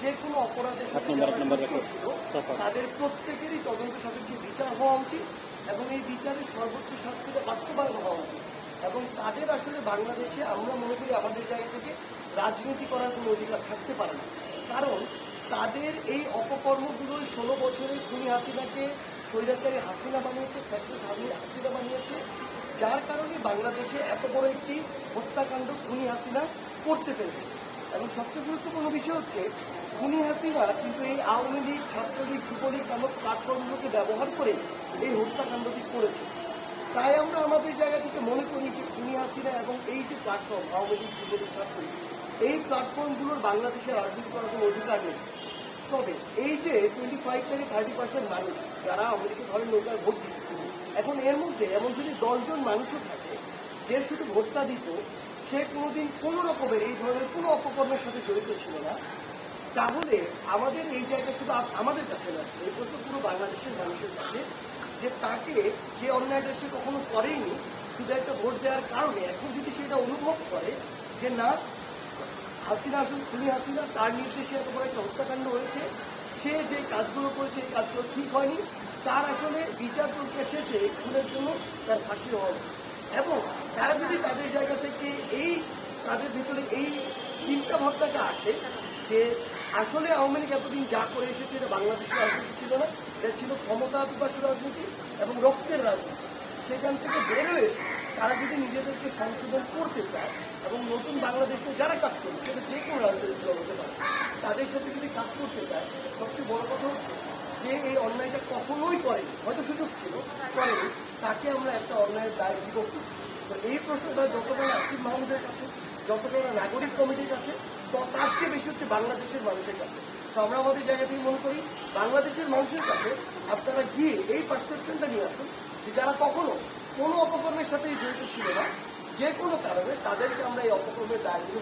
যে কোনো অপরাধের সাথে ছিল তাদের প্রত্যেকেরই তদন্ত সাপেক্ষে বিচার হওয়া উচিত এবং এই বিচারের সর্বোচ্চ শাস্তিটা বাস্তবায়ন হওয়া উচিত এবং তাদের আসলে বাংলাদেশে আমরা মনে করি আমাদের জায়গা থেকে রাজনীতি করার কোনো অধিকার থাকতে পারে না। কারণ তাদের এই অপকর্মগুলোই 16 বছরের খুনি হাসিনাকে স্বৈরাচারী হাসিনা বানিয়েছে, ফ্যাসিস্ট হাসিনা বানিয়েছে, যার কারণে বাংলাদেশে এত বড় একটি হত্যাকাণ্ড খুনি হাসিনা করতে পেরেছে। এবং সবচেয়ে গুরুত্বপূর্ণ বিষয় হচ্ছে খুনি হাসিনা কিন্তু এই আওয়ামী লীগ, ছাত্রলীগ, যুবলীগ নামক প্ল্যাটফর্মগুলোকে ব্যবহার করে এই হত্যাকাণ্ডটি করেছে। তাই আমরা আমাদের জায়গা থেকে মনে করি যে খুনি হাসিনা এবং এই যে প্ল্যাটফর্ম আওয়ামী লীগ, যুবলীগ, ছাত্রলীগ, এই প্ল্যাটফর্মগুলোর বাংলাদেশে রাজনীতি করার কোনো অধিকার নেই। তবে এই যে 25 থেকে 30% মানুষ যারা আওয়ামী লীগের ধরেন নৌকায় ভোট দিচ্ছে, এখন এর মধ্যে এমন যদি 10 জন মানুষও থাকে যে শুধু ভোটটা দিত, সে কোনোদিন কোনো রকমের এই ধরনের কোনো অপকর্মের সাথে জড়িত ছিল না, তাহলে আমাদের এই জায়গা শুধু আমাদের কাছে না, এই প্রশ্ন পুরো বাংলাদেশের মানুষের কাছে, যে তাকে যে অন্যায়টা সে কখনো করেইনি, শুধু একটা ভোট দেওয়ার কারণে এখন যদি সেটা অনুভব করে যে না হাসিনা আসলে খুনি হাসিনা, তার নির্দেশে এত বড় একটা হত্যাকাণ্ড হয়েছে, সে যে কাজগুলো করেছে এই কাজগুলো ঠিক হয়নি, তার আসলে বিচার প্রক্রিয়া শেষে খুনের জন্য তার ফাঁসি হওয়া উচিত। এবং তারা যদি তাদের জায়গা থেকে এই তাদের ভিতরে এই চিন্তা ভাবনাটা আসে যে আসলে আওয়ামী লীগ এতদিন যা করে এসেছে এটা বাংলাদেশের রাজনীতি ছিল না, এটা ছিল ক্ষমতা বিপাসী রাজনীতি এবং রক্তের রাজনীতি, সেখান থেকে বেরোয় তারা যদি নিজেদেরকে সংশোধন করতে চায় এবং নতুন বাংলাদেশে যারা কাজ করবে সেটা যে কোনো রাজনৈতিক দল হতে পারে, তাদের সাথে যদি কাজ করতে চায়, সবচেয়ে বড় কথা হচ্ছে যে এই অন্যায়টা কখনোই করেনি, হয়তো সুযোগ ছিল করেনি, তাকে আমরা একটা অন্যায়ের দায় দিব। তো এই প্রশ্নটা যতটা আসিফ মাহমুদের কাছে, যতটা নাগরিক কমিটির কাছে, তো তার চেয়ে বেশি হচ্ছে বাংলাদেশের মানুষের কাছে। তো আমরা আমাদের জায়গা থেকে মনে করি বাংলাদেশের মানুষের কাছে আপনারা গিয়ে এই পারসেপশনটা নিয়ে আসুন যে যারা কখনো কোনো অপকর্মের সাথে জড়িত ছিল না, যে কোনো কারণে তাদেরকে আমরা এই অপকর্মের দায়গুলো